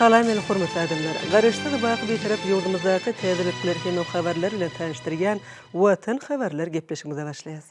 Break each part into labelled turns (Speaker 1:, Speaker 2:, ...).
Speaker 1: Salam el hormatly adamlar. Garaşdyk baky bir tarap ýurdumyzdaky täzelikler hem habarlar bilen tanıştyrýan Watan habarlar gepleşigimize başlaýas.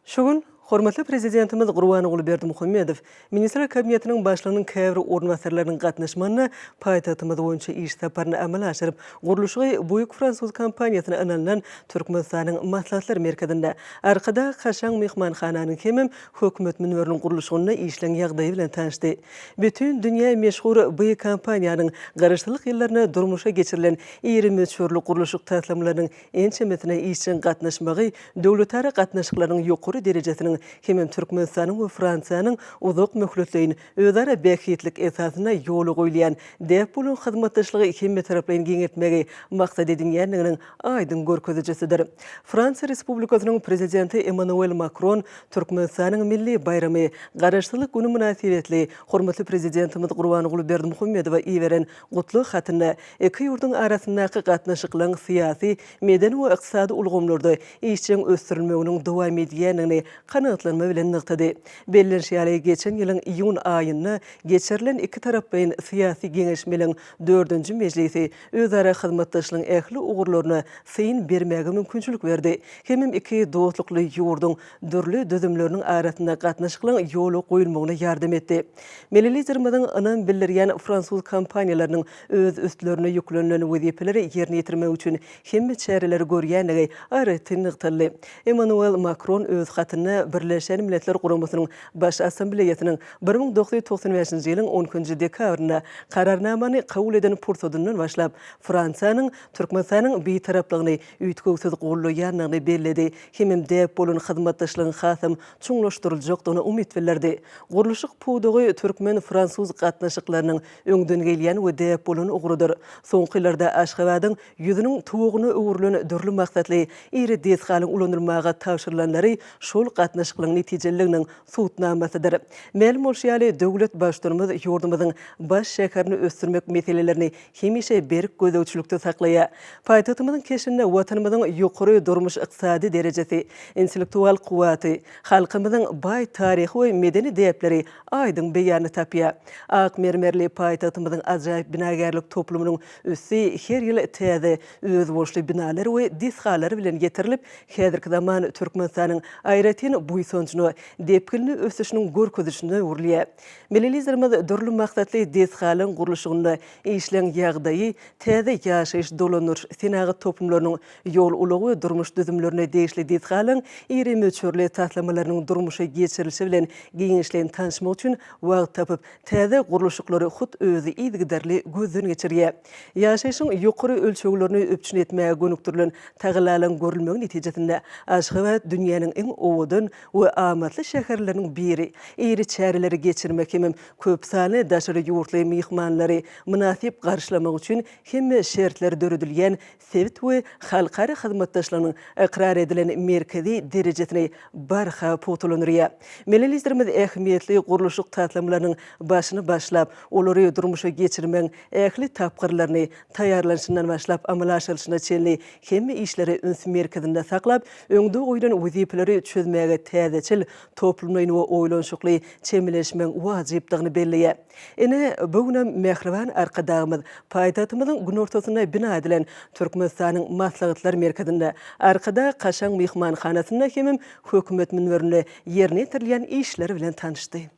Speaker 1: Şugun hormatly prezidentimiz Gurbanoğlu Berdimuhammedow Ministrler Kabinetiniň başlygynyň käbir ornwasarlarynyň gatnaşmagyna paýtagtymyz boýunça iş saparyny amala aşyryp, guruluşy Büyük Fransuz kompaniýasyna analan Türkmenistanyň maslahatlar merkezinde arkada Kaşan mehmanhananyň hemem hökümet münweriniň guruluşyna işleň ýagdaýy bilen tanışdy. Bütün dünýä meşhur bu kompaniýanyň garaşdylyk ýyllaryna durmuşa geçirilen iri meşhurlyk guruluşyk taýtlamlarynyň ençemetine işçiň gatnaşmagy döwletara gatnaşyklarynyň ýokary derejesiniň hemem Türkmenistanyň we Fransiýanyň uzak möhletliğini özara bähitlik esasyna ýoly goýulýan depolun hyzmatdaşlygy hemme taraplaryň giňetmegi maksat edilýändiginiň aýdyn görkezejesidir. Fransiýa Respublikasynyň prezidenti Emmanuel Macron Türkmenistanyň milli bayramy garaşdylyk güni münasibetli hormatly prezidentimiz Gurbanoğlu Berdimuhammedowa iýeren gutly hatyna iki ýurdun arasyndaky gatnaşyklaryň syýasy, medeni we ykdysady ulgamlarda işçiň ösdürilmeginiň dowam edýändigini kanatlanma bilen nykdy. Bellenşýäli geçen ýylyň iýun aýyny geçirilen iki tarapyň syýasy geňeşmeliň 4-nji mejlisi özara hyzmatdaşlygyň ähli ugurlaryna syň bermäge mümkinçilik berdi. Hemem iki dostlukly ýurdun dürli düzümleriniň arasynda gatnaşyklaryň ýoly goýulmagyna ýardam etdi. Milletizmden anan bildirýän Fransuz kompaniýalarynyň öz üstlerine ýüklenilen wezipeleri ýerine ýetirmek üçin hemme çäreleri görýändigi aýratyn nykdy. Emmanuel Macron öz hatyna Birleşen Milletler Guramasynyň baş assambleýasynyň 1995-nji ýylyň 10-njy dekabryna kararnamany kabul eden pursadyndan başlap Fransiýanyň Türkmenistanyň beýtaraplygyny üýtgüsiz gollaýanlygyny belledi. Hemem depolun hyzmatdaşlygyny hasam çuňlaşdyryljakdygyna umyt bildirdi. Guruluşyk pudugy Türkmen-Fransuz gatnaşyklarynyň öňden gelýän we depolun ugurudyr. Soňky ýyllarda Aşgabatyň ýüzüniň tuwugyny öwürlen dürli maksatly iri desgalyň ulanylmaga tawşyrylanlary şol gatnaşyklaryň netijeleriniň suwtnamasydyr. Ma'lum bolýarly döwlet başlarymyz ýurdumyzyň baş şäherini ösdürmek meselelerini hemişe berik gözegçilikde saklaýar. Paýtagtymyzyň keşinde watanymyzyň ýokary durmuş ykdysady derejesi, intellektual kuwaty, halkymyzyň baý taryhy we medeni depleri aýdyn beýany tapýar. Ak mermerli paýtagtymyzyň ajaýyp binagerlik toplumynyň össi her ýyl täze öz boşly binalary we desgalary bilen getirilip, häzirki zaman Türkmenistanyň aýratyn buýsançyny depkilini ösüşiniň görkezişine urlýar. Milletizmimiz dürli maksatly desgalyň guruluşyna işleň ýagdaýy, täze ýaşaýyş dolanyr senagy toplumlarynyň ýol ulagy we durmuş düzümlerine değişli desgalyň iri möçürli taýtlamalarynyň durmuşa geçirilişi bilen giňişlen tanışmak üçin wagt tapyp, täze guruluşyklary hut özü ýygydarly gözden geçirýär. Ýaşaýyşyň ýokary ölçeglerini öpçün etmäge gönükdirilen tagylaryň görülmegi netijesinde Aşgabat dünýäniň iň owdan we amatly şäherleriniň biri. Iri çäreleri geçirmek hemem köp sany daşary ýurtly mehmanlary münasip garşylamak üçin hemme şertler döredilýän sewit we halkary hyzmatdaşlygynyň ikrar edilen merkezi derejesine barha potulanýar. Milletizmimiz ähmiýetli guruluşyk taýtlamlarynyň başyny başlap, olary durmuşa geçirmeň ähli tapgyrlaryny taýýarlanşyndan başlap amala aşyryşyna çenli hemme işleri üns merkezinde saklap, öňde goýulan wezipeleri çözmäge täzeçil toplumlaryň we oýlanşykly çemleşmeň wajypdygyny belleýär. Ene bugün mehriban arkadagymyz paýtagtymyzyň gün ortasyna bina edilen Türkmenistanyň maslahatlar merkezinde arkada Kaşan mehmanhanasyna hemem hökümet münwerine ýerine ýetirilýän işleri bilen tanışdy.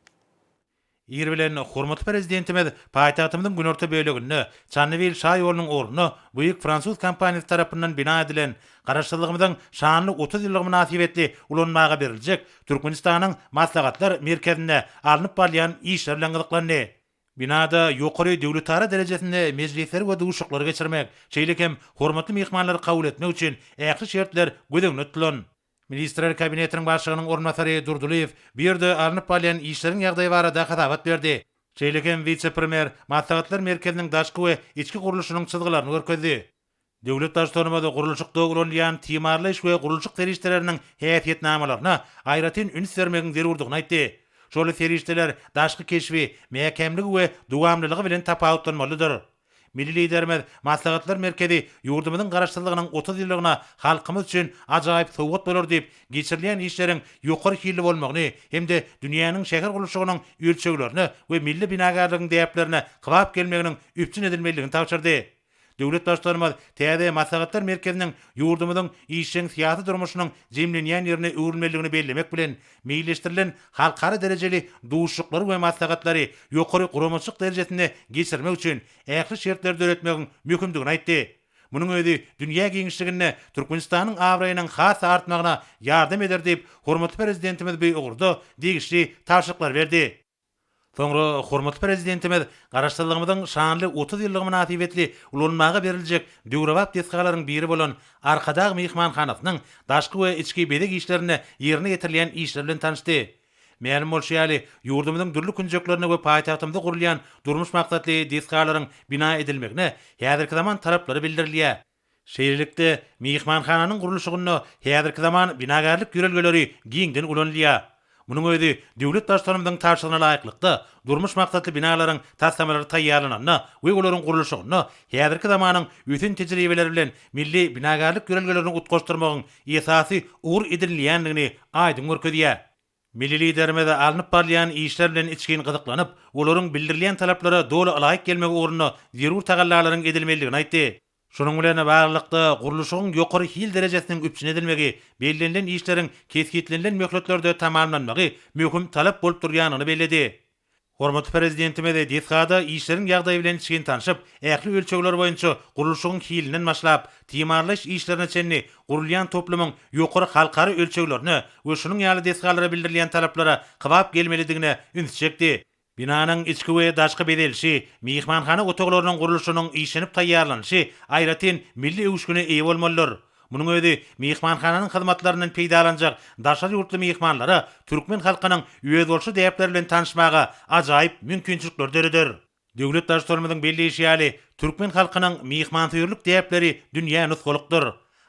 Speaker 2: Ýer bilen hormatly prezidentimiz paýtagtymyzyň gün orta bölegini Çannewyl şaý ýolunyň ornuny Büyük Fransuz kompaniýasy tarapyndan bina edilen garaşdylygymyzyň şanly 30 ýyllyk münasibetli ulanmaga beriljek Türkmenistanyň maslahatlar merkezinde alınıp barýan işler bilen gyzyklandy. Binada ýokary döwletara derejesinde mejlisler we duşuklary geçirmek, şeýlekem hormatly mehmanlary kabul etmek üçin ähli şertler gözegine tutulýan. Ministrler Kabinetiniň başlygynyň ornwasary Durduliýew bir ýerde alınıp barýan işleriň ýagdaýy barada hasabat berdi. Şeýlekem vice-premier maslahatlar merkeziniň daşky we içki guruluşynyň çyzgylaryny görkezdi. Döwlet başlarymyzy guruluşykda ulanýan timarly iş we guruluşyk serişdeleriniň häsiýetnamalaryna aýratyn üns bermegiň zerurdygyny aýtdy. Şol serişdeler daşky keşfi, mähkemligi we dowamlylygy bilen tapawutlanmalydyr. Milli liderimiz Maslahatlar Merkezi ýurdumyzyň garaşsyzlygynyň 30 ýyllygyna halkymyz üçin ajaýyp sowgat bolar diýip geçirilen işleriň ýokary hilli bolmagyny hemde dünýäniň şäher gurulşygynyň ölçeglerini we milli binagarlygyň däplerini kybap gelmeginiň üpçün edilmeligini tapşyrdy. Döwlet başlarymyz täze Maslahatlar Merkeziniň ýurdumyzyň işçiň syýasy durmuşynyň jemlenýän ýerine öwrülmeligini bellemek bilen meýilleşdirilen halkara derejeli duşuklary we maslahatlary ýokary gurumçylyk derejesine geçirmek üçin ähli şertler öwretmegiň mümkindigini aýtdy. Munyň özi dünýä giňişligine Türkmenistanyň awraýynyň has artmagyna ýardam eder diýip hormatly prezidentimiz beýugurdy, degişli tapşyryklar berdi. Soňra hormatly prezidentimiz garaşdyrlygymyzyň şanly 30 ýyllygy münasibetli ulanmaga beriljek döwrewap deskalaryň biri bolan Arkadag mehmanhanasynyň daşky we içki bedek işlerini ýerine getirilen işler bilen tanışdy. Mälim bolşýaly ýurdumyzyň dürli künjeklerini we paýtagtymyzda gurulýan durmuş maksatly deskalaryň bina edilmegine häzirki zaman taraplary bildirilýär. Şeýerlikde mehmanhananyň gurulşygyny häzirki zaman binagarlyk ýörelgeleri giňden ulanylýar. Munyň özi döwlet başlarymyzyň tarşygyna laýyklykda durmuş maksatly binalaryň taslamalary taýýarlananyny we olaryň gurulşygyny häzirki zamanyň ütin tejribeleri bilen milli binagarlyk ýörelgelerini utgaşdyrmagyň esasy ugur edilýändigini aýdym görkezýär. Milli liderimiz alınıp barlayan işler bilen içkin gyzyklanyp, olaryň bildirilýän talaplara doly alaýyk gelmegi ugruna zerur tagallalaryň edilmeligini aýtdy. Şonuň bilen baglykda gurulşygyň ýokary hil derejesiniň üpçün edilmegi, bellenlen işleriň kesgitlenilen möhletlerde tamamlanmagy möhüm talap bolup durýanyny belledi. Hormatly prezidentimiz Deskada işleriň ýagdaýy bilen içkin tanışyp, ähli ölçegler boýunça gurulşygyň hilinden başlap, timarlaş işlerine çenni gurulýan toplumyň ýokary halkary ölçeglerini we şonuň ýaly Deskalara bildirilýän talaplara kybap gelmelidigine üns çekdi. Binanyň içki we daşky bedelşi, mehmanhana otoglarynyň gurulşynyň işlenip taýýarlanyşy aýratyn milli öwüşgüne eýe bolmalydyr. Munyň özi mehmanhananyň hyzmatlarynyň peýdalanjak daşary ýurtly mehmanlara türkmen halkynyň üýe bolşy däpleri bilen tanışmaga ajaýyp mümkinçilikler döredir. Döwlet başlarymyzyň belleşýäli türkmen halkynyň mehmansyýerlik däpleri dünýä nusgulukdyr.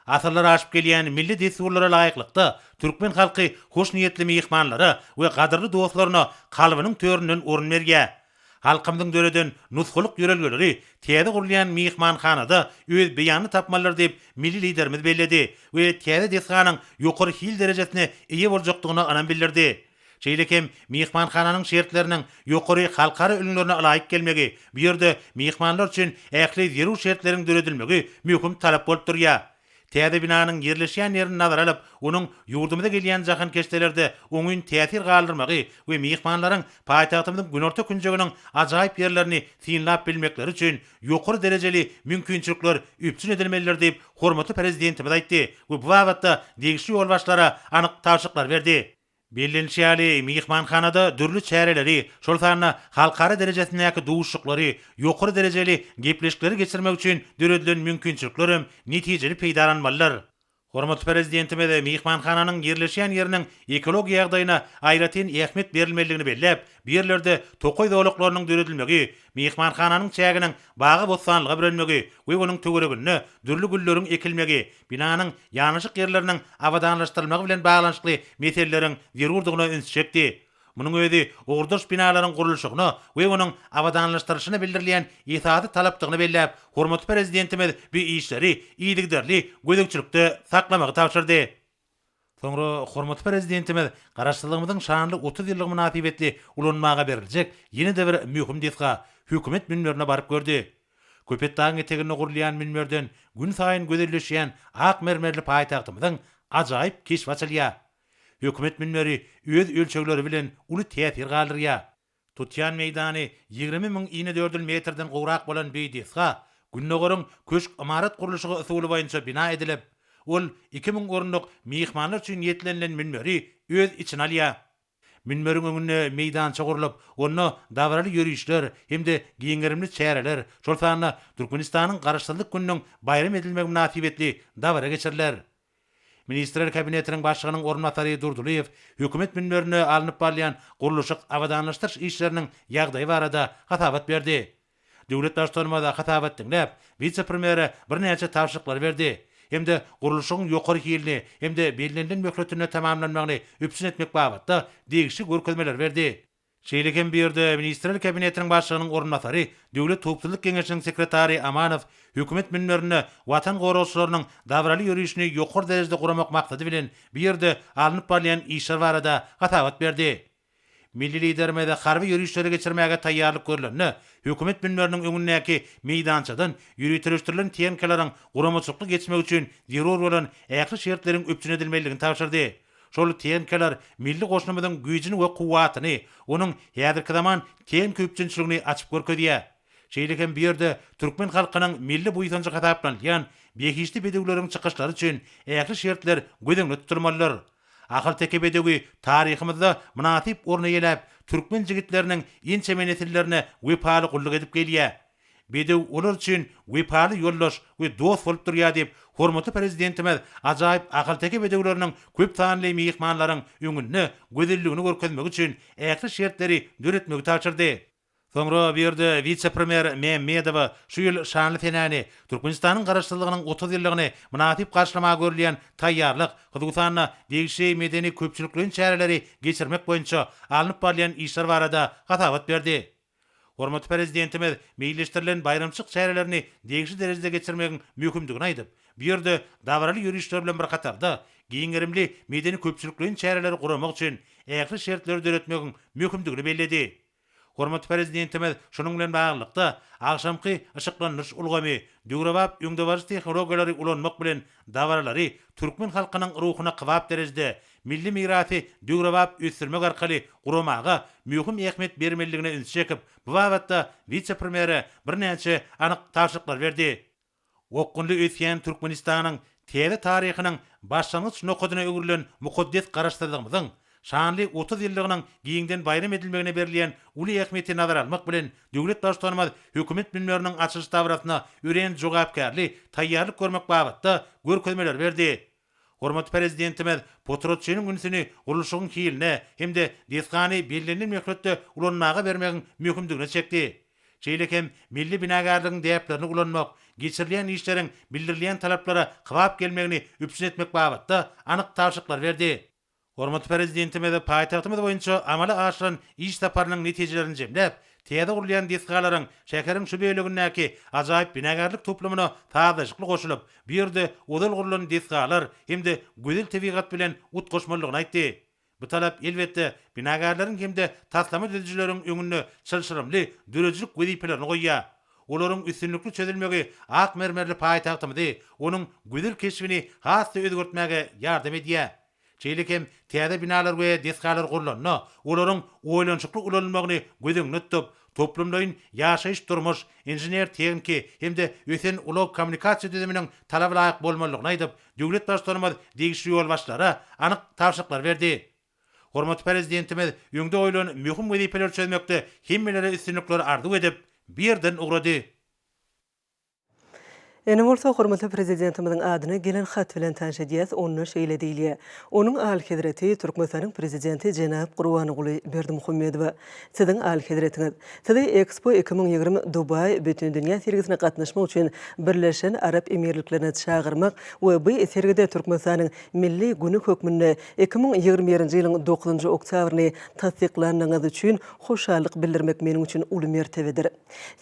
Speaker 2: Asırlar aşıp gelýän milli desturlara laýyklykda türkmen halky hoş niýetli mehmanlara we gadyrly dostlaryna kalbynyň töründen orun berýär. Halkymyzyň döreden nusguluk ýörelgeleri täze gurulýan mehmanhanada öz beýany tapmalar diýip milli liderimiz belledi we täze deskanyň ýokary hil derejesine eýe boljakdygyny anan bildirdi. Şeýlekem mehmanhananyň şertleriniň ýokary halkary ünlerine alaýyk gelmegi, bu ýerde mehmanlar üçin ähli zerur şertleriň döredilmegi möhüm talap bolup durýar. Täze binanyň ýerleşýän ýerini nazara alyp, onuň ýurdumyza gelýän jahan keşdelerde oňun täsir galdyrmagy we mehmanlaryň paýtagtymyzyň günorta künjeginiň ajaýyp ýerlerini synlap bilmekleri üçin ýokary derejeli mümkinçilikler üpçün edilmelidir diýip hormatly prezidentimiz aýtdy we bu wagtda degişli ýolbaşlara anyk tapşyryklar berdi. Bellenşýäli mehmanhanada dürli çäreleri, şol sanyna halkara derejesindäki duşuklary, ýokary derejeli gepleşikleri geçirmek üçin döredilen mümkinçilikler netijeli peýdalanmalydyr. Hormatly prezidentimiz mehmanhananyň ýerleşýän ýeriniň ekologiýa ýagdaýyna aýratyn ähmiýet berilmeligini bellep, bu ýerlerde tokoý dowlaklarynyň döredilmegi, mehmanhananyň çäginiň bagy bosanlyga bilenmegi we onuň töweregine dürli gülleriň ekilmegi, binanyň ýanyşyk ýerleriniň awadanlaşdyrylmagy bilen baglanyşykly meseleleriň zerurdygyna üns çekdi. Munyň özi ogurdaş binalaryň gurulşygyny we onuň awadanlaşdyryşyny bildirilýän esasy talapdygyny bellep, hormatly prezidentimiz bu işleri iýdigderli gözekçilikde saklamagy tapşyrdy. Soňra hormatly prezidentimiz garaşdyrlygymyzyň şanly 30 ýyllyk münasibetli ulanmaga beriljek ýene de bir möhüm deska hökümet minberine baryp gördi. Köpetdaň etegine gurulýan minberden gün saýyn gözelleşýän ak mermerli paýtagtymyzyň ajaýyp keşif açylýar. Hökümet minberi öz ölçegleri bilen uly täsir galdyrýar. Tutýan meýdany 20.000 iňe 4 metrden gowrak bolan beýdeska, günnögörüň köşk imarat gurulşygy usuly boýunça bina edilip, ol 2000 orunluk mehmanlar üçin ýetlenilen minberi öz içine alýar. Minberiň öňünde meýdança gurulyp, onu dawraly ýörüşler hemde giňerimli çäreler, şol sanyna Türkmenistanyň garaşsyzlyk gününiň bayram edilmegi münasibetli dawra geçiriler. Ministrler kabinetiniň başlygynyň ornatary Durduliýew hökümet minberine alınıp barlayan gurulşyk awadanlaşdyryş işleriniň ýagdaýy barada hatabat berdi. Döwlet başlarymyza hatabat dinläp, vice-premiere bir näçe tapşyryklar berdi. Hemde gurulşygyň ýokary hilini, hemde bellenlen möhletini tamamlanmagyny üpçün etmek babatda degişli görkezmeler berdi. Şeýleken birde Ministrler Kabinetiniň başlygynyň orunmasary, Döwlet Topdurlyk Geňeşiniň sekretary Amanow hökümet minberine watan goragçylarynyň dawraly ýürüýüşini ýokary derejede guramak maksady bilen birde alınıp barlayan işler barada gatabat berdi. Milli lidermede harby ýürüýüşleri geçirmäge taýýarlyk görülenini, hökümet minberiniň öňündäki meýdançadan ýürüýtirilen tenkalaryň guramaçykly geçmek üçin zerur bolan ähli şertleriň öpçün edilmeligini tapşyrdy. Şol tenkalar milli goşnumyzyň güýjini we kuwatyny, onuň häzirki zaman ten köpçünçiligini açyp görkezýär. Şeýleken bir ýerde türkmen halkynyň milli buýsanjy gataplanýan beýişli bedewleriň çykyşlary üçin ähli şertler gözeňde tuturmalylar. Ahal teke bedewi tarihimizde münasip orna ýelep, türkmen jigitleriniň ýençeme nesillerine wepaly gulluk edip gelýär. Bedew olar üçin wepaly ýoldaş we dost bolup durýar diýip, hormatly prezidentimiz ajaýyp ahal teke bedewleriniň köp sanly mehmanlaryň öňünde gözelligini görkezmek üçin ähli şertleri döretmegi taşyrdy. Soňra bir ýerde vice-premier Mehmedow şu ýyl şanly tenäni Türkmenistanyň garaşdyrlygynyň 30 ýyllygyny münasip garşylamaga görülýän taýýarlyk, Kyrgyzstanyň degişi medeni köpçülikleriň çäreleri geçirmek boýunça alınıp barlayan işler barada gatabat berdi. Hormatly prezidentimiz meýilleşdirilen bayramçyk çärelerini degişi derejede geçirmegiň mümkindigini aýdyp, bir ýerde dawraly ýürüýüşler bilen bir katarda giňerimli medeni köpçülikleriň çäreleri guramak üçin ähli şertleri döretmegiň mümkindigini belledi. Hormatly prezidentimiz şonuň bilen baglykda agşamky ışıklanýyş ulgamy, döwrebap öňde barjy tehnologiýalary ulanmak bilen dawarlary türkmen halkynyň ruhuna kybap derejede milli mirasy döwrebap ösürmek arkaly guramaga mühim ähmiýet bermeligine üns çekip, bu wagtda vice-premier birnäçe anyk taşyklar berdi. Okunly ösýän Türkmenistanyň täze taryhynyň başlangyç nokadyna öňürlen mukaddes garaşdyrlygymyzyň şanly 30 ýyllygynyň giňden bayram edilmegine berilýän uly ähmiýeti nazara almak bilen döwlet başlanmaz hökümet minberiniň açyş dawratyna ören jogapkärli taýýarlyk görmek babatda görkezmeler berdi. Hormatly prezidentimiz Potrotçynyň günsini guruluşyň hiline hemde desgany bellenilmeýän möhletde ulanmaga bermegiň mümkindigine çekdi. Şeýlekem milli binagarlygyň däplerini ulanmak, geçirilýän işleriň bildirilýän talaplara kybap gelmegini üpsün etmek babatda anyk taşyklar berdi. Hormatly prezidentimiz paýtagtymyz boýunça amala aşyran iş taparynyň netijelerini jemläp, täze gurulýan desgalaryň şäkeriň şu bölegindäki ajaýyp binagarlyk toplamyna taýdaşykly goşulyp, bir ýerde odal gurulan desgalar hemde gözel tebigat bilen utgoşmalygyny aýtdy. Bu talap elbetde binagarlaryň hemde taslama düzüjileriň öňünde çylşyrymly dörejilik wezipelerini goýýar. Olaryň üstünlükli çözülmegi ak mermerli paýtagtymyzy, onuň gözel keşfini hasy özgörtmäge ýardam edýär. Şeýlekem täze binalar we desgalar gurulanna, olaryň oýlançykly ulanmagyny gözeňde tutup, toplumdaýyn ýaşaýyş durmuş, inженер tehniki hemde ösen ulak kommunikasiýa düzüminiň talaba laýyk bolmalygyny aýdyp, döwlet başlanmaz degişli ýol başlara anyk taşyklar berdi. Hormatly prezidentimiz öňde oýlan mühim wezipeler çözmekde hemmelere üstünlikleri ardy edip, birden ugrady.
Speaker 1: Ene bolsa hormatly prezidentimizin adyna gelen hat bilen tanşedýäs, onu şeýle diýilýär. Onuň al hedrati Türkmenistanyň prezidenti Jenap Gurbanoğlu Berdimuhammedow. Siziň al hedratiňiz Sizi Expo 2020 Dubai bütün dünýä sergisine gatnaşmak üçin Birleşen Arap Emirliklerine çağırmak we bu sergide Türkmenistanyň milli günü hökmünde 2021-nji ýylyň 9-njy oktýabryny tasdiklanyňyz üçin hoşallyk bildirmek meniň üçin uly mertebedir.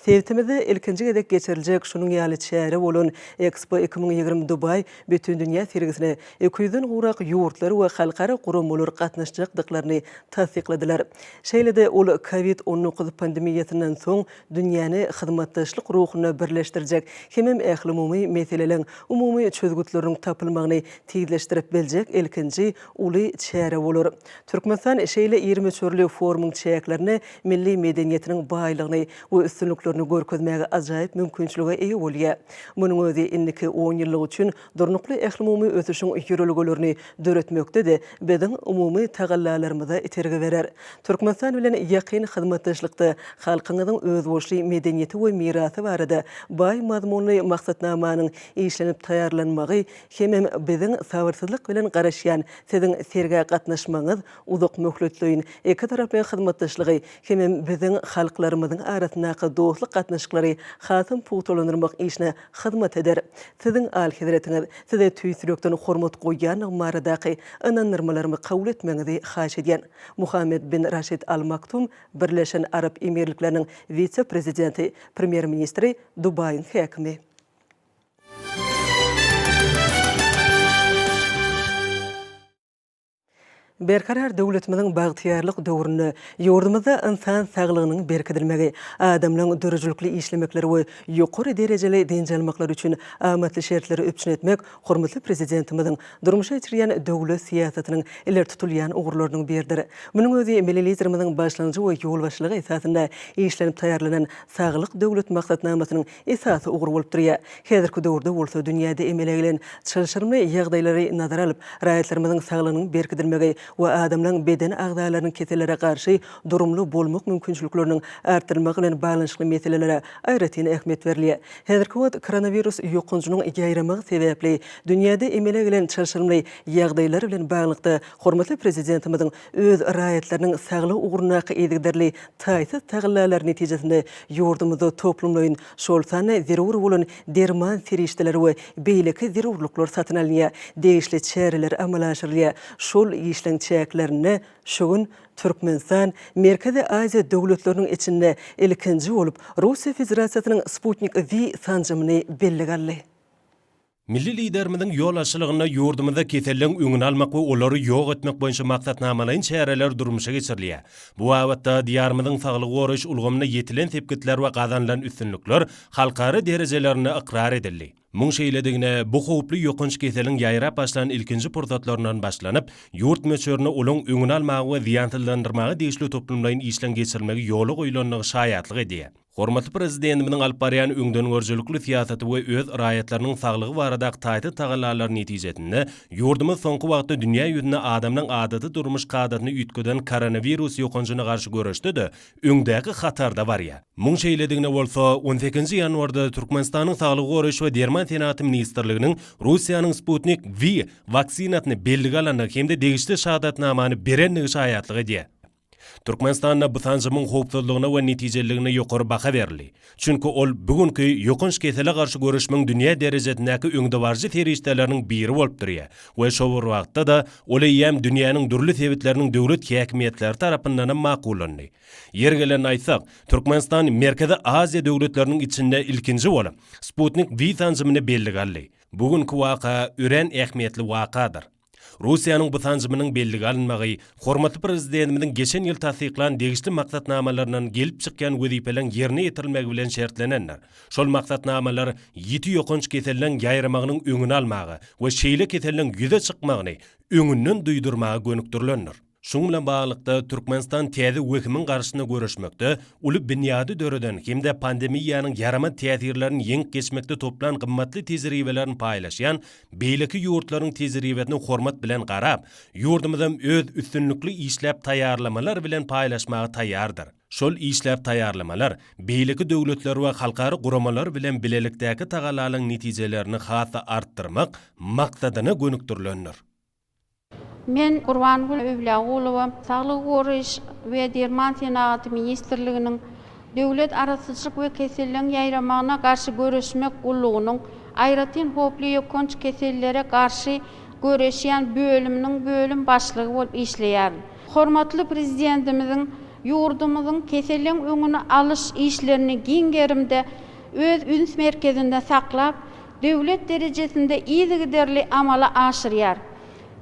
Speaker 1: Sebäbimizi ilkinji gedek geçiriljek şonuň ýaly çäre olan Expo 2020 Dubai bütün dünýä sergisine 200-den guraq ýurtlar we halkara guramalar gatnaşjakdyklaryny tasdikladylar. Şeýle-de ol COVID-19 pandemiýasynyň soň dünýäni hyzmatdaşlyk ruhuny birleşdirjek hemem ähli meseleleň umumy çözgütleriniň tapylmagyny tezleşdirip biljek ilkinji uly çäre bolar. Türkmenistan şeýle 20 çörli forumyň çäklerini milli medeniýetiniň baýlygyny we üstünliklerini görkezmäge ajaýyp mümkinçilige eýe bolýar. Munyň özi inniki 10 ýyllyk üçin durnukly ähli ösüşiň ýürelgelerini döretmekde de biziň umumy tagallalarymyza iterge berer. Türkmenistan bilen ýakyn hyzmatdaşlykda halkyňyzyň özboşly medeniýeti we mirasy barada baý mazmunly maksatnamanyň işlenip taýarlanmagy hemem biziň sabyrsyzlyk bilen garaşýan siziň serge gatnaşmaňyz uzak möhletleýin iki tarapy hyzmatdaşlygy hemem biziň halklarymyzyň arasyndaky dostlyk gatnaşyklary hasym puwtalandyrmak işine hizmet eder. Sizin al-hidretiniz, size tüysülökten hormat goýan maradaky ynanyrmalarymı kabul etmeňizi haýş edýän. Muhammed bin Rashid Al Maktoum, Birleşen Arap Emirlikleriniň vitse-prezidenti, premier ministri, Dubaýyň häkimi. Berkarar döwletimizin bagtyarlyk döwrüne ýurdumyzda insan saglygynyň berkidilmegi, adamlaryň dörejlikli işlemekleri we ýokary derejeli denjalmaklar üçin amatly şertleri öpçün etmek hormatly prezidentimiziň durmuşa geçirýän döwlet siýasatynyň iler tutulýan ugurlarynyň biridir. Munyň özi milletimiziň başlanjy we ýolbaşçylygy esasynda işlenip taýarlanan saglyk döwlet maksatnamasynyň esasy ugur bolup durýar. Häzirki döwürde bolsa dünýäde emelegilen çylşyrmy ýagdaýlary nazara alyp, raýatlarymyzyň saglygynyň berkidilmegi we adamlaryň beden agdalarynyň keselere garşy durumly bolmak mümkinçilikleriniň artdyrmagy bilen baglanyşly meselelere aýratyn ähmiýet berilýär. Häzirki wagt koronavirus ýokunjunyň ýaýramagy sebäpli dünýäde emelegilen çylşyrmy ýagdaýlar bilen baglykda hormatly prezidentimiziň öz raýatlarynyň saglyk uguruna edigderli taýsy tagyllalar netijesinde ýurdumyzda toplumlaryň şol sany zerur bolan derman serişdeleri we beýleki zerurluklar satyn alynýar, degişli çäreler amala aşyrylýar. Şol işleň çäklerini şogun Türkmenistan, Merkezi Aziýa döwletleriniň içinde ilkinji bolup Russiýa Federasiýasynyň Sputnik V sanjymyny bellegaldy.
Speaker 3: Milli liderimiziň ýol açylygyna ýurdumyzda keselliň öňüni almak we olary ýok etmek boýunça maksatnamalaryň çäreler durmuşa geçirilýär. Bu wagtda diýarymyzyň saglyk goraş ulgamyna ýetilen tepkitler we gazanlan üstünlikler halkary derejelerini ikrar edildi. Muň şeýledigine bu howply ýokunç keseliň ýaýrap başlanan ilkinji pursatlaryndan başlanyp, ýurt möçörüne olaň öňüni almagy we ziýansyzlandyrmagy degişli toplumlaryň işlen geçirilmegi ýoly goýulanlygy şaýatlyk edýär. Hormatly prezidentimiň alyp barýan öňden görjülikli siýasaty we öz raýatlarynyň saglygy baradaky taýty tagallarlar netijesinde ýurdumyz soňky wagtda dünýä ýüzüne adamlaryň adaty durmuş gadatyny üýtgeden koronavirus ýokunjuny garşy görüşdi-de, öňdäki hatar da barýar. Muň şeýledigine bolsa 18 ýanwarda Türkmenistanyň saglyk goraş we derman senaty ministrliginiň Russiýanyň Sputnik V waksinasyny bellige alanyk hemde degişli şahadatnamany berennigi şaýatlyk edýär. Türkmenistanda bu sanjymyň howpsuzlygyna we netijeligine ýokary baha berildi. Çünki ol bugünkü ýokunç kesele garşy görüşmeň dünýä derejesindäki öňde barjy terişdeläriniň biri bolup durýar. We şol wagtda da ole ýem dünýäniň dürli sebäpleriniň döwlet häkimetleri tarapyndan makullandy. Ýergelen aýtsak, Türkmenistan Merkezi Aziýa döwletleriniň içinde ilkinji bolup Sputnik V sanjymyny bellegaldy. Bugünkü waka ören ähmiýetli wakadyr. Russiýanyň bu sanjymynyň bellige alynmagy, hormatly prezidentimiziň geçen ýyl tasdiklan degişli maksatnamalaryndan gelip çykýan wezipeleň ýerine ýetirilmegi bilen şertlenenler. Şol maksatnamalar ýeti ýokunç keselliň ýaýramagynyň öňüni almagy we şeýle keselliň ýüze çykmagyny öňünden duýdurmagy gönükdirilenler. Şoň bilen baglykda Türkmenistan täze wekimiň garşyna görüşmekde, uly binýady döreden hemde pandemiýanyň ýarama täsirlerini ýeňip geçmekde toplan gymmatly tejribelerini paýlaşýan, beýleki ýurtlaryň tejribelerini hormat bilen garap, ýurdumyzda öz üstünlikli işläp taýýarlamalar bilen paýlaşmagy taýýardyr. Şol işläp taýýarlamalar beýleki döwletler we halkary guramalar bilen bilelikdäki tagalaryň netijelerini hata artdyrmak maksadyna gönükdirilenler.
Speaker 4: Men Gurbangul Öwliagulowa saglyk goraş we derman senaty ministrliginiň döwlet arasyçylyk we keselliň ýaýramagyna garşy görüşmek ullugynyň aýratyn howply ýokunç kesellere garşy görüşýän bölüminiň bölüm başlygy bolup işleýär. Hormatly prezidentimiziň ýurdumyzyň keselliň öňüni alyş işlerini giňgerimde öz üns merkezinde saklap, döwlet derejesinde ýygyderli amala aşyrýar.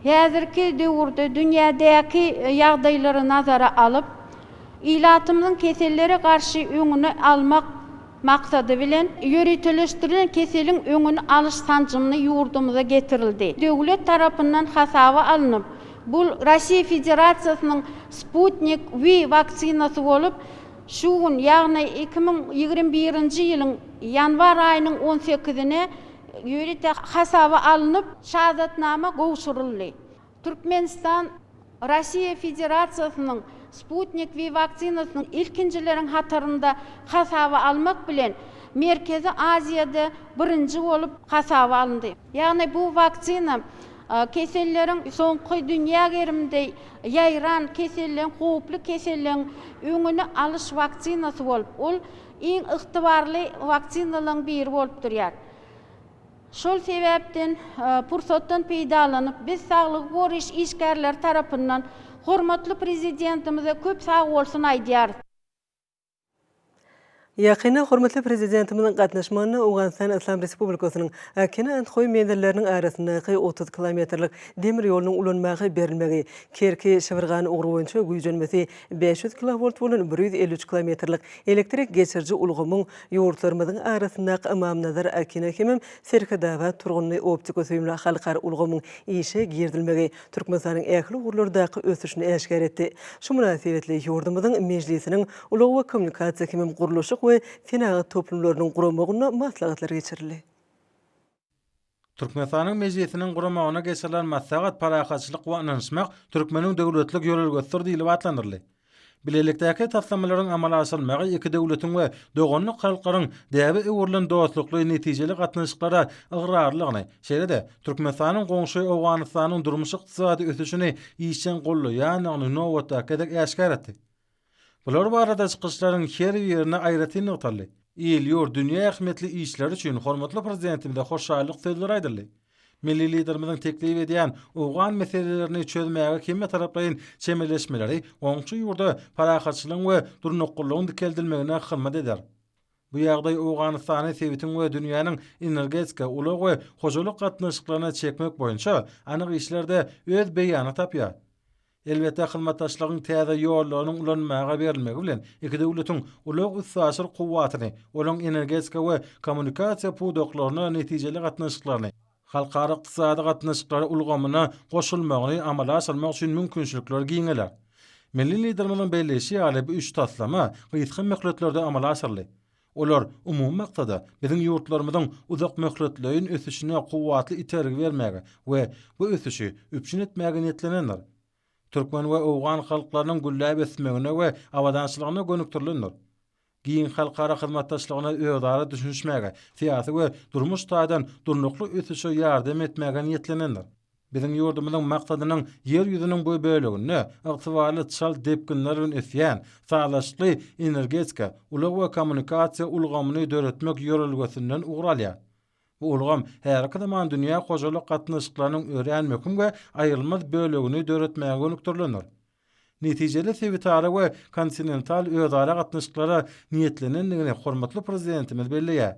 Speaker 4: Häzirki döwürde dünýädäki ýagdaýlary nazara alyp, ilatymyň kesellere garşy öňüni almak maksady bilen ýöreteleşdirilen keseliň öňüni alyş sanjymyny ýurdumyza getirildi. Döwlet tarapyndan hasaba alınıp, bu Russiýa Federasiýasynyň Sputnik V vaksinasy bolup, şu gün ýagny 2021-nji ýylyň ýanwar aýynyň 18-ine ýörete hasaba alınıp şahadatnama gowşuruldy. Türkmenistan Russiýa Federasiýasynyň Sputnik V vaksinasynyň ilkinjileriň hatarynda hasaba almak bilen Merkezi Aziýada birinji bolup hasaba alındy. Ýagny bu vaksina keselleriň soňky dünýä geriminde ýaýran keselleriň, howply keselleriň öňüni alyş vaksinasy bolup, ol iň ygtybarly vaksinalardan biri bolup durýar. Şol sebäpden pursatdan peýdalanyp biz saglyk goruş işgärler tarapyndan hormatly prezidentimize köp sag bolsun aýdýar.
Speaker 1: Yaqyna hormatly prezidentimizin gatnaşmagyna Awganistan Islam Respublikasynyň Akina Anthoy meýdanlarynyň arasyndaky 30 kilometrlik demir ýolunyň ulanmagy berilmegi, Kerki Şywyrgany ugry boýunça güýjenmesi 500 kV bolan 153 kilometrlik elektrik geçirji ulgamyň ýurtlarymyzyň arasyndaky Imamnazar Akina hemem Serkadawa turguny optika süýümli halkara ulgamyň işe girdilmegi Türkmenistanyň ähli ugurlardaky ösüşini eşkär etdi. Şu münasibetli ýurdumyzyň mejlisiniň ulug we kommunikasiýa hemem guruluşy ve fenagat toplumlarynyň guramagyna maslahatlar geçirildi.
Speaker 5: Türkmenistanyň mejlisiniň guramagyna geçirilen maslahat parahatçylyk we ananşmak türkmeniň döwletlik ýolelgösür diýilip atlanyrly. Bilelikdäki taslamaryň amala asylmagy iki döwletiň we dogonlyk halklaryň däbi ewurlan dostlukly netijeli gatnaşyklara ıgrarlygyny, şeýle-de Türkmenistanyň goňşy Awganystanyň durmuşy ykdysady ösüşini işçen gollaýanyny nowatda kedek eşkär etdi. Bular barada çykyşlaryň her ýerine aýratyn notaly. Ýylýor dünýä ähmetli işler üçin hormatly prezidentimize hoşçalyk sözler aýdyldy. Milli liderimiziň teklip edýän Awgan meselelerini çözmäge kemme taraplaryň çemeleşmeleri oňçy ýurda parahatçylygyň we durnuklygyň dikeldilmegine hyzmat eder. Bu ýagdaý Awganystany sebitiň we dünýäniň energetika, ulag we hojalyk gatnaşyklaryna çekmek boýunça anyk işlerde öz beýany tapýar. Elbette hyzmatdaşlygyň täze ýollarynyň ulanmagy berilmegi bilen iki döwletiň ulag üssasyr kuwwatyny, olaň energetika we kommunikasiýa pudoklaryna netijeli gatnaşyklaryny, halkara ykdysady gatnaşyklary ulgamyna goşulmagyny amala asyrmak üçin mümkinçilikler giňeler. Milli liderimiziň belleşi ýaly bu üç taslama gyýsky möhletlerde amala asyrly. Olar umumy maksada biziň ýurtlarymyzyň uzak möhletleýin ösüşine kuwwatly itergi bermegi we bu ösüşi üpçün etmäge niyetlenenler. Türkmen we Awgan halklarynyň gülläp ösmegine we awadançylygyna gönükdirilenler. Giň halkara hyzmatdaşlygyna öýdara düşünişmäge, siýasy we durmuş taýdan durnukly ösüşe ýardam etmäge niyetlenenler. Biziň ýurdumyzyň maksadynyň ýer ýüzüniň bu bölegini ygtybarly çal depkinler bilen ösýän, saglaşly energetika, ulag we kommunikasiýa ulgamyny döretmek ýörelgesinden ugralýar. Bu ulgam her iki zaman dünýä hojalyk gatnaşyklarynyň öýrenmeki we aýrylmaz bölegini döretmäge gönükdirilenler. Netijeli sebitara we kontinental öýdara gatnaşyklara niýetlenendigini hormatly prezidentimiz belleýär.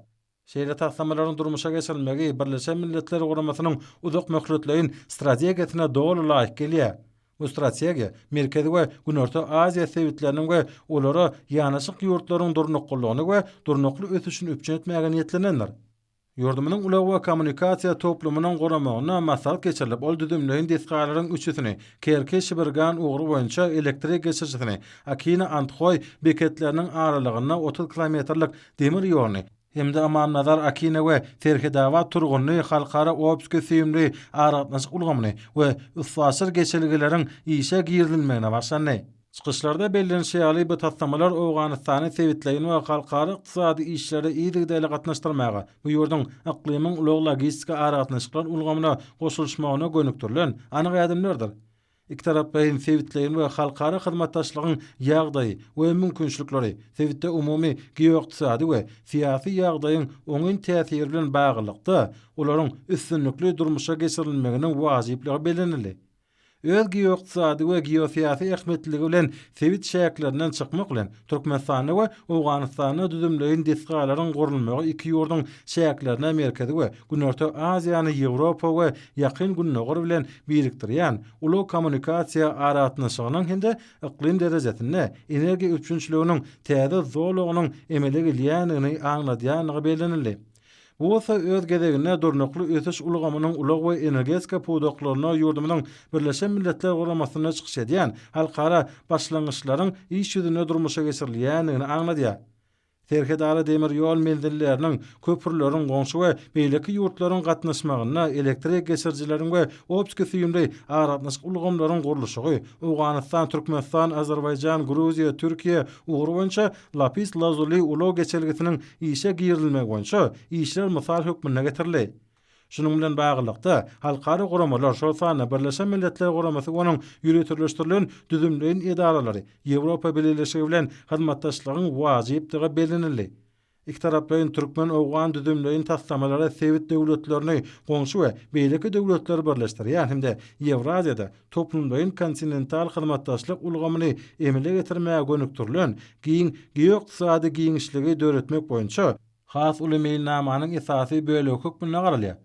Speaker 5: Şeýle taslamaryň durmuşa geçirilmegi Birleşen Milletler Guramasynyň uzak möhletleýin strategiýasyna dogry laýyk gelýär. Bu strategiýa Merkezi we Günorta Aziýa sebitleriniň we olara ýanaşyk ýurtlaryň durnuklygyny we durnukly ösüşini üpçün etmäge niýetlenenler. Ýurdumynyň ulag we kommunikasiýa toplumynyň goramagyna maslahat geçirilip, ol düzümleýin desgalaryň üçüsini, Kerki Şywyrgany ugry boýunça elektrik geçirjisini, Akina Anthoy beketleriniň aralygyna 30 kilometrlik demir ýoluny, hemde Imamnazar Akina we Serkadawa turguny halkara optika süýümli aratnaşyk ulgamyny we üssasyr geçirgileriň işe girdilmegine başlandy. Çykyşlarda bellenşýäli bu taslamalar Awganystany sebitleýin we halkara ykdysady işlere ýygydaly gatnaşdyrmagy, bu ýurdun iklimiň ulag logistika aratnaşyklar ulgamyna goşulmagyna gönükdirilen anyk ýadymlardyr. İki taraplaryň sebitleýin we halkara hyzmatdaşlygyň ýagdaýy we mümkinçilikleri, sebitde umumy geoiqtisady we siýasy ýagdaýyň oňun täsiri bilen baglykda olaryň üstünlikli durmuşa geçirilmeginiň wajipligi bellenildi. Öz geoiqtisady we geosiýasy ähmetligi bilen sebit şäklerinden çykmak bilen Türkmenistany we Awganystany düzümleýin desgalaryň gurulmagy iki ýurdun şäklerine Merkezi we Günorta Aziýany Ýewropa we ýakyn günnäger bilen birikdirýän uly kommunikasiýa aratnaşygynyň hende iklim derejesinde energiýa üçünçiliginiň täze zorlugynyň emele gelýänini aňladýanyny bellenildi. Bu esa öz gezegine durnukly ösüş ulgamynyň ulag we energetika pudoklaryna ýurdumynyň Birleşen Milletler Guramasyna çykyş edýän halkara başlangyçlaryň iş ýüzüne durmuşa geçirilýänini aňladýar. Serkadaly demir ýol menzilleriniň, köpürleriň goňşy we beýleki ýurtlaryň gatnaşmagyna elektrik geçirjileriň we optika süýümli aratnaşyk ulgamlaryň gurulşy, Awganystan, Türkmenistan, Azerbaýjan, Gruziýa, Türkiýe ugry boýunça lapis lazuli ulag geçirgisiniň işe girilmegi boýunça işler mysal hökmüne getirildi. Şunun bilen baglykda halkara guramalar şolsany Birleşen Milletler Guramasy onuň ýürütülýän düzümleýin edaralary Ýewropa Birleşigi bilen hyzmatdaşlygyň wajipligi bellenildi. iki taraplaryň türkmen owgan düzümlerini taslamalara Sowet döwletlerini goňşy we beýleki döwletleri birleşdirýän hemde Ewraziýada toplumlaryň kontinental hyzmatdaşlyk ulgamyny emele getirmäge gönüktirilen giň geoiqtisady giňişligi döretmek boýunça has uly meýilnamanyň esasy bölegi hukmuna garalýar.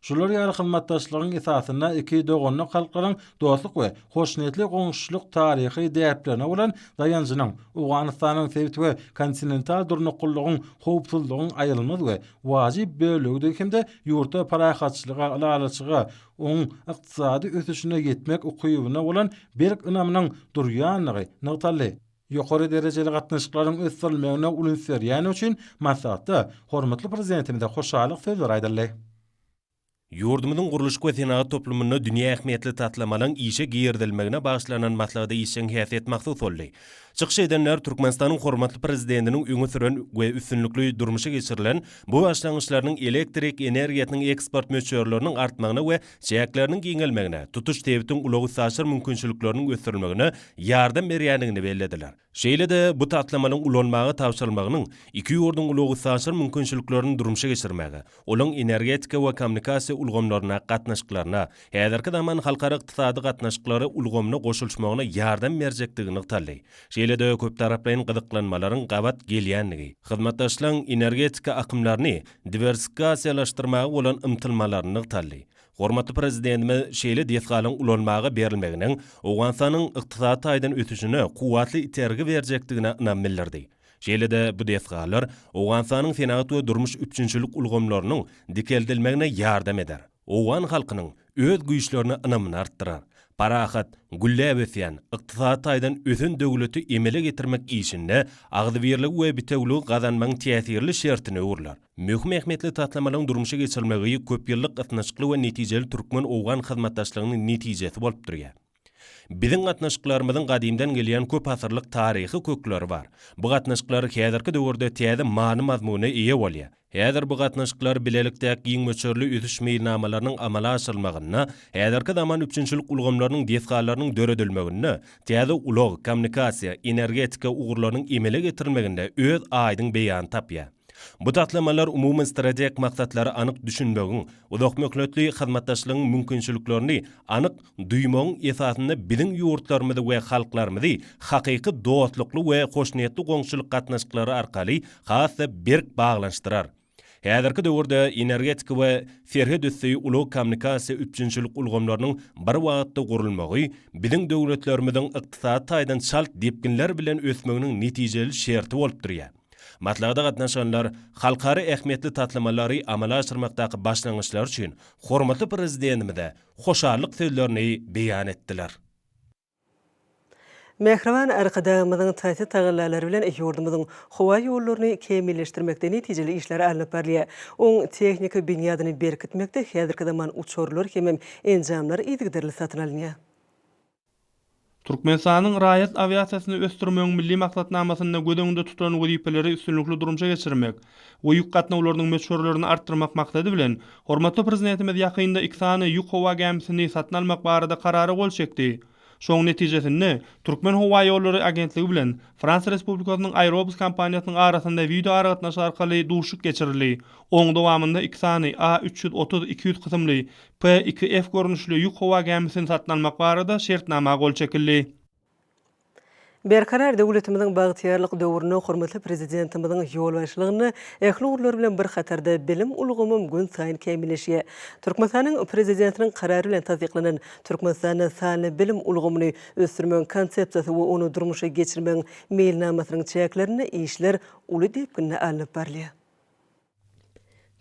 Speaker 5: Şular ýaly hyzmatdaşlygyň esasyna iki dogonly halklaryň dostluk we hoşnetli goňşuluk taryhy däplerine bolan dayanjynyň Owganystanyň Sowet we kontinental durnuqullygyň howpsuzlygyň aýrylmaz we wajyp bölegi hemde ýurtda parahatçylyga alaçyga oň ykdysady ösüşine ýetmek ukybyna bolan berk ünamynyň durýanlygy nagtaly. Ýokary derejeli gatnaşyklaryň ösdirilmegine ulun serýän üçin maslahatda hormatly prezidentimizde hoşalyk sözler aýdyldy.
Speaker 3: Yurdumuzun guruluş we senagat toplumyny dünýä ähmiýetli tatlamalaryň işe giýerdilmegine bagyşlanan matlagda işin häsiýet maksat boldy. Çykyş edenler Türkmenistanyň hormatly prezidentiniň öňe süren we üstünlükli durmuşa geçirilen bu başlangyçlarynyň elektrik energiýasynyň eksport möçörleriniň artmagyna we çäkleriniň giňelmegine, tutuş tebitiň uly saşyr mümkinçilikleriniň ösdirilmegine ýardam berýändigini bellädiler. Şeýle-de bu tatlamalaryň ulanmagy tawşyrylmagynyň iki ýurdun uly saşyr mümkinçiliklerini durmuşa geçirmegi, olaň energetika we kommunikasiýa ulgamlaryna gatnaşyklaryna, häzirki zaman halkara ykdysady gatnaşyklary ulgamyna goşulmagyna ýardam berjekdigini ýaly. Şeýle-de köp taraplaryň gyzyklanmalaryň gabat gelýändigi, hyzmatdaşlygyň energetika akymlaryny diversifikasiýalaşdyrmagy bolan ymtylmalaryny ýaly. Hormatly prezidentimiz şeýle desgalyň ulanmagy berilmeginiň Owganystanyň ykdysady taýdan ötüşine kuwatly itergi berjekdigine ynam bildirdi. Şeýle-de bu desgalar Owganystanyň senagat we durmuş üçinçilik ulgamlarynyň dikeldilmegine ýardam eder. Owgan halkynyň öz güýçlerini ynamyny artdyrar. Parahat, gülle besýän, ykdysady taýdan ösün döwleti emele getirmek işinde agdybirlik we bitewlik gazanmagyň täsirli şertini öwürler. Möhüm ähmiýetli tatlamalaryň durmuşa geçirilmegi köp ýyllyk gatnaşykly we netijeli türkmen owgan hyzmatdaşlygynyň netijesi bolup durýar. Biziň gatnaşyklarymyzyň gadymdan gelýän köp asyrlyk taryhy kökleri bar. Bu gatnaşyklar häzirki döwürde täze many mazmuny eýe bolýar. Häzir bu gatnaşyklar bilelikdäki giň möçörli üsüş meýilnamalarynyň amala aşyrylmagyna, häzirki zaman üçinçilik ulgamlarynyň desgallarynyň döredilmegine, täze ulug kommunikasiýa, energetika ugurlarynyň emele getirilmeginde öz aýdyň beýan tapýar. Bu tatlamalar umumy strategik maksatlary anyk düşünmegiň, uzak möhletli hyzmatdaşlygyň mümkinçiliklerini anyk duýmagyň esasyny biziň ýurtlarymyzda we halklarymyzy hakyky dostlukly we hoşnetli goňşuluk gatnaşyklary arkaly hasy berk baglanşdyrar. Häzirki döwürde energetika we ferhet üstü ulug kommunikasiýa üçinçilik ulgamlarynyň bir wagtda gurulmagy biziň döwletlerimizin ykdysady taýdan şalt depkinler bilen ösmeginiň netijeli şerti bolup durýar. Matlagda gatnaşanlar halkary ähmiýetli tatlamalary amala aşyrmakdaky başlangyçlar üçin hormatly prezidentimize hoşarlyk sözlerini beýan etdiler.
Speaker 1: Mehriban arkadamyzyň taýty taýlanlary bilen ýurdumyzyň howa ýollaryny kemilleşdirmekde netijeli işler alınıp barlýar. Oň tehnika binýadyny berkitmekde häzirki zaman uçurlar hemem enjamlar ýygydyryly satyn alınýar.
Speaker 6: Türkmenistanyň raýat aviasiýasyny ösdürmegiň milli maksatnamasyna gödeňde tutan wezipelere üstünlükli durumça geçirmek we ýük gatnawlarynyň möçörlerini artdyrmak maksady bilen hormatly prezidentimiz ýakynda iki sany ýük howa gemisini satyn almak barada karary gol çekdi. Şoň netijesinde Türkmen Howa ýollary agentligi bilen Fransa Respublikasynyň Aerobus kompaniýasynyň arasynda video aragatnaşy arkaly duşuk geçirildi. Oň dowamında iki sany A330-200 kysymly P2F görnüşli ýük howa gemisini satyn almak barada şertnama gol çekildi.
Speaker 1: Berkarar döwletimiziň bagtyarlyk döwrüne hormatly prezidentimiziň ýol başlygyny ähli urlar bilen bir hatarda bilim ulgamy gün saýyn kemilleşýär. Türkmenistanyň prezidentiniň karary bilen tasdiklanan Türkmenistanyň sany bilim ulgamyny ösdürmegiň konsepsiýasy we onu durmuşa geçirmegiň meýilnamasynyň çäklerini işler uly depkinne alınıp barlýar.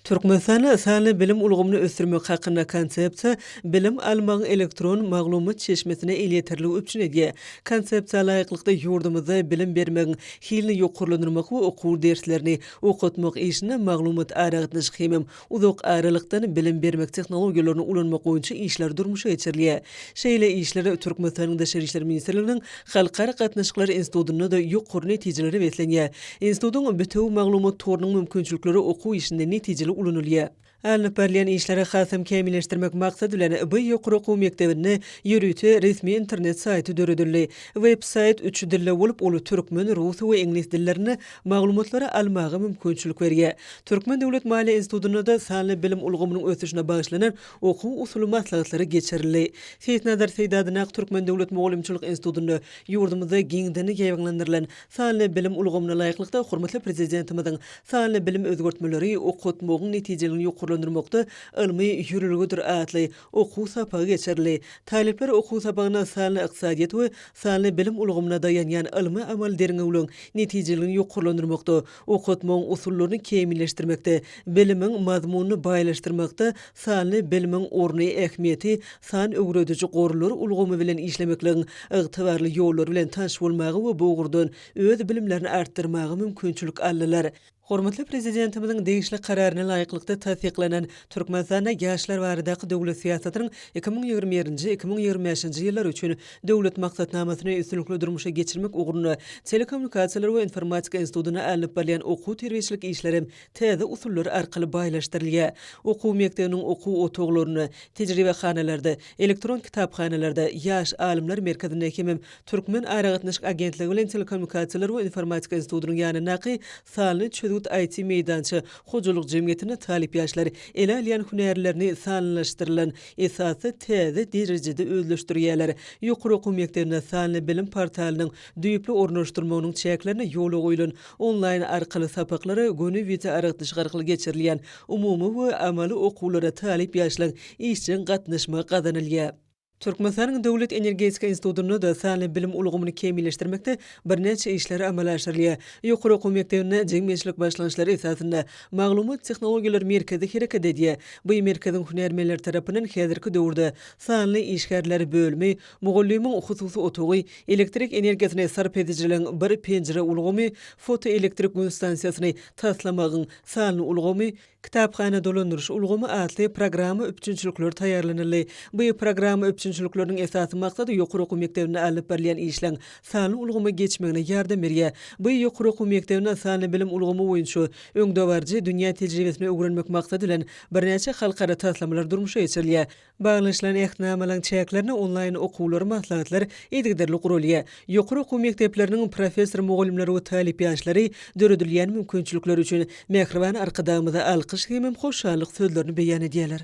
Speaker 1: Türkmenistanyň sany bilim ulgamyny ösdürmek hakynda konsepsiýa bilim almagyň elektron maglumat çeşmesine elýetirligi üçin edýär. Konsepsiýa laýyklykda ýurdumyzda bilim bermegiň hilini ýokurlandyrmak we okuw derslerini okutmak işine maglumat aragatnaşy hemem uzak aralykdan bilim bermek tehnologiýalaryny ulanmak boýunça işler durmuşa geçirilýär. Şeýle işler Türkmenistanyň Daşary işler ministrliginiň Halkara gatnaşyklar institutunda da ýokary netijeleri betlenýär. Institutyň bütün maglumat torunyň mümkinçilikleri okuw işinde netijeli ulanylýar. Alınıp berliyen işleri hasım kemilleştirmek maksat bilen bu yuqarı okuw mektebini yürütü resmi internet sayti döredildi. Website 3 dille bolup olu türkmen, rus we ingliz dillerini maglumatlary almagy mümkinçilik berýär. Türkmen Döwlet Maliýe Institutunda da sanly bilim ulgamynyň ösüşine bagşlanan okuw usuly maslahatlary geçirildi. Seýtnazar Seýdadynak Türkmen Döwlet Mugallimçilik Institutunda ýurdumyzda giňdeni ýeňlendirilýän sanly bilim ulgamyna laýyklykda hormatly prezidentimizin sanly bilim özgörtmeleri okutmagyň netijelerini ýokurlandyrmakda ilmi ýürürlügidir atly okuw sapagy geçirildi. Talipler okuw sapagyna sanly iqtisadiýet we sanly bilim ulgamyna dayanýan ilmi amal derňewliň netijelerini ýokurlandyrmakda, okutmagyň usullaryny kemilleşdirmekde, bilimiň mazmunyny baýlaşdyrmakda sanly bilimiň orny ähmiýeti, san öwredici gorulary ulgamy bilen işlemekligiň ygtybarly ýollary bilen tanış bolmagy we bu gurdan öz bilimlerini artdyrmagy mümkinçilik aldylar. Hormatly prezidentimizin degişli kararyna laýyklykda tasdiklanan Türkmenistanda ýaşlar baradaky döwlet siýasatynyň 2020-2025 ýyllar üçin döwlet maksatnamasyny üstünlikli durmuşa geçirmek ugruna Telekommunikasiýalar we Informatika Institutyna alınıp berýän okuw terbiýeçilik işleri täze usullar arkaly baýlaşdyrylýar. Okuw mektebiniň okuw otoglaryny, tejribehanalerde, elektron kitaphanalarda, ýaş alimler merkezinde hemem Türkmen Aragatnaşyk agentligi bilen Telekommunikasiýalar we Informatika Institutynyň ýanynaky sanly IT meydançy hojuluk jemgyýetine talip ýaşlar elalýan hünärlerini sanlylaşdyrylan esasy täze derejede özleşdirýärler. Ýokary okuw mektebine sanly bilim portalynyň düýpli ornaşdyrmagynyň çäklerine ýola goýulan onlaýn arkaly sapaklary göni wize aragatnaşyk arkaly geçirilýän umumy we amaly okuwlara talip ýaşlar işçiň gatnaşma gazanylýar. Türkmenistanyň Döwlet Energetika Institutyny da sanly bilim ulgamyny kemilleşdirmekde birnäçe işleri amal aşyrylýar. Ýokary okuw mektebine jemgyýetçilik başlanýşlary esasynda maglumat tehnologiýalary merkezi hereket edýär. Bu merkeziň hünärmenler tarapyndan häzirki döwürde sanly işgärler bölmi, mugallimin hususy otogy, elektrik energiýasyny sarp edijiliň bir penjere ulgamy, fotoelektrik gün stansiýasyny taslamagyň sanly ulgamy, kitapxana dolandyryş ulgamy atly programma öpçünçilikler taýýarlanýarly. Bu programma öpçünçilikleriň esasy maksady ýokary okuw mektebine alınıp berýän işleň sanly ulgamy geçmegine ýardam berýär. Bu ýokary okuw mektebine sanly bilim ulgamy boýunça öňdewarjy dünýä tejribesini öwrenmek maksady bilen birnäçe halkara taslamalar durmuşa geçirilýär. Baglanşylan ähtnamalaryň çäklerini onlaýn okuwlary maslahatlar edigderli gurulýar. Ýokary okuw mektepleriniň professor mugallimleri we talip ýaşlary döredilýän mümkinçilikler üçin mehriban arkadamyza alkyş hemem hoşallyk sözlerini beýan edýärler.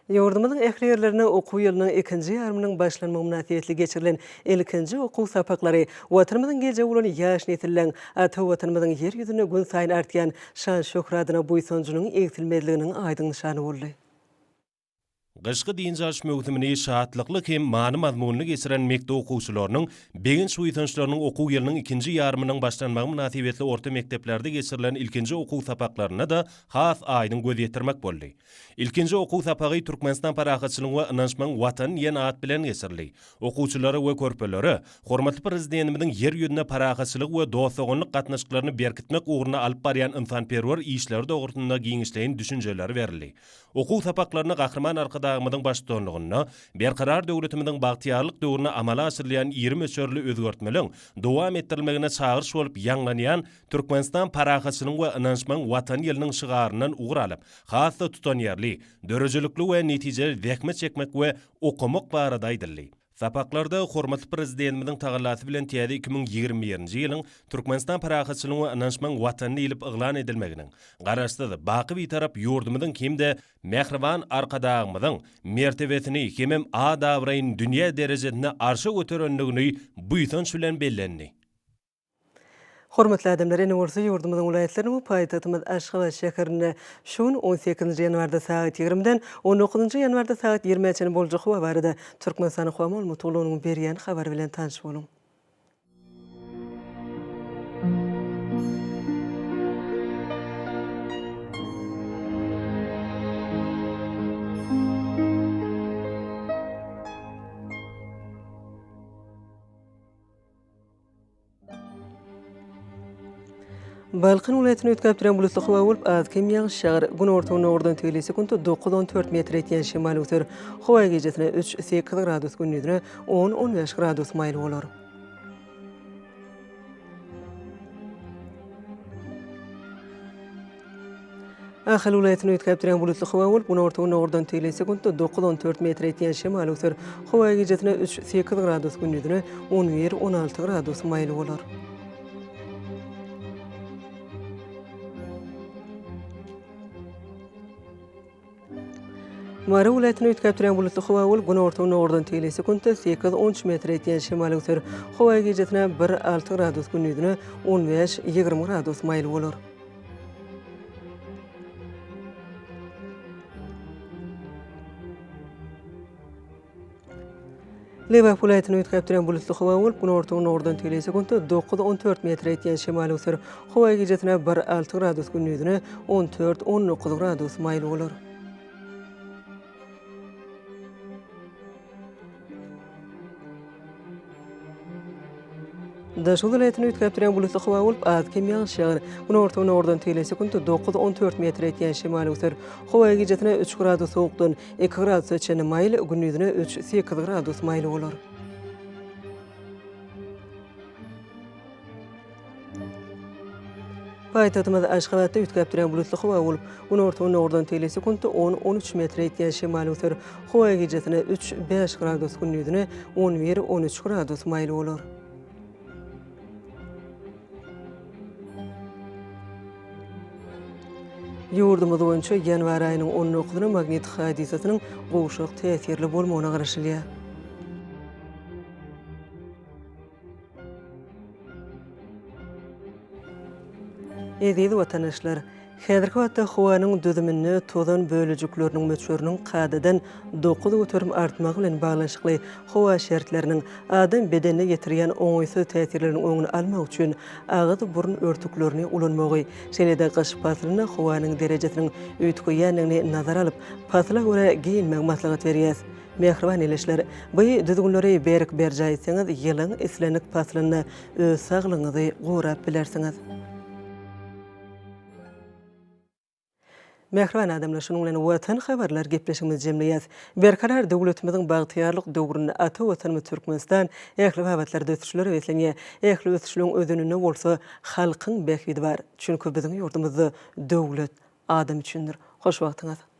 Speaker 1: Ýurdumyzyň ähli ýerlerine okuw ýylynyň 2-nji ýarmynyň başlanma münasibetli geçirilen 2-nji okuw sapaklary watanymyzyň geljegi bolan ýaş nesilläň ata watanymyzyň ýer ýüzüne gün saýyn artýan şan şöhratyna buýsunjynyň egsilmezliginiň aýdyň nyşany boldy.
Speaker 3: Gışqı dinjaş mögtümini şahatlykly hem many mazmunly geçiren mektep okuwçylarynyň beginç uýtançlarynyň okuw ýylynyň 2-nji ýarmynyň başlanmagy münasibetli orta mekteplerde geçirilen ilkinji okuw sapaklaryna da has aýdyň göz ýetirmek boldy. İlkinji okuw sapagy Türkmenistan parahatçylygyň we ynançmagyň watan ýen at bilen geçirildi. Okuwçylary we körpeleri hormatly prezidentimiziň yer ýüzüne parahatçylyk we dostlugynyk gatnaşyklaryny berkitmek ugruna alyp barýan insanperwer işleri dogrusynda giňişleýän düşünjeleri berildi. Okuw sapaklaryny gahrman arkadagymyzyň başçylygyna berkarar döwletimiziň bagtyarlyk döwrüne amala asyrlayan 20 ösörli özgörtmeliň dowam etdirilmegine çağırış bolup ýanglanýan Türkmenistan parahatçylygyň we ynançmagyň watan ýylynyň şygaryndan ugur alyp, hasda tutanýarly, dörejelikli we netijeli zähmet çekmek we okumak barada aýdyldy. Sapaklarda hormatly prezidentimizin tagallasy bilen täze 2021-nji ýylyň Türkmenistan parahatçylygyň we ynançmagyň watanyny ilip yglan edilmeginiň garaşdy. Baky bir tarap ýurdumyzyň kimde mehriban arkadagymyzyň mertebesini hemem adawraýyn dünýä derejesine arşa göterenligini buýsanç bilen bellendi.
Speaker 1: Hormatly adamlar, ene ýurdumyzyň welaýatlaryny we paýtagtymyz Aşgabat şäherine şuň 18-nji ýanwarda saat 20-den 19-njy ýanwarda saat 20-çe boljak we barada Türkmenistan howamol mutlugynyň berýän habar bilen tanış boluň. Balqın vilayatyny ötkäpdiren bulutly hawa bolup azkim ýağış şagar. Gün ortagyna ordan tügeli sekundy 9-14 metr etýän şemal öter. Hawa gejesine 3-8 gradus, gündüzine 10-15 gradus maýl bolar. Ahal vilayetini ötkäpdiren bulutly hawa bolup, bunu ortagyny ordan teýle sekundda 9-14 metr etýän şemal öter. Hawa gejetine 3-8 gradus gündüzine 11-16 gradus maýly bolar. Mara vilayetini ötkäpdiren bulutly hawa bolup, bunu ortagyny ordan teýle sekundda 8-13 metr etýän şemal öter. Hawa gejetine 1-6 gradus gündüzine 15-20 gradus maýly bolar. Leba vilayetini ötkäpdiren bulutly hawa bolup, bunu ortagyny ordan teýle sekundda 9-14 metr etýän şemal öter. Hawa gejetine 1-6 gradus gündüzine 14-19 gradus maýly bolar. Daşul vilayetini ötkäpdiren bulutly hawa bolup, az kem ýağışýar. Bunu ortagyny ordan teýle sekundda 9-14 metr etýän şemal öter. Hawa gejetine 3 gradus sowukdan 2 gradus öçeni maýly, gündüzine 3-8 gradus maýly bolar. Paýtagtymyz Aşgabatda ötkäpdiren bulutly hawa bolup, bunu ortagyny ordan teýle sekundda 10-13 metr etýän şemal öter. Hawa gejetine 3-5 gradus gündüzine 11-13 gradus maýly bolar. Ýurdumyz boýunça ýanwar aýynyň 19-syna magnetik hadisasynyň gowşak täsirli bolmagyna garaşylýar. Eziz watandaşlar, häzirki wagtda howanyň düzümini tozan bölejikleriniň möçöriniň kadadan 9 götürüm artmagy bilen baglanşykly howa şertleriniň adam bedenine getirýän oňaýsy täsirleriniň öňüni almak üçin agyz burun örtüklerini ulanmagy, şeýle-de gyş paslaryna howanyň derejesiniň öýtgeýänligini nazara alyp, pasla görä giyinmek maslahat berýär. Mehriban eleşler, bu düzgünleri berk berjaýsaňyz ýylyň islenik paslaryna öz saglygyňyzy gorap bilersiňiz. Mehriban adamlar, şunun bilen watan habarlar gepleşigimiz jemleýär. Berkarar döwletimiziň bagtyýarlyk döwrüni ata watanymyz Türkmenistan ähli habatlarda ötüşleri wesenýär. Ähli ötüşlüň özününe bolsa halkyň bekidi bar. Çünki biziň ýurdumyzda döwlet adam üçindir. Hoş wagtyňyz.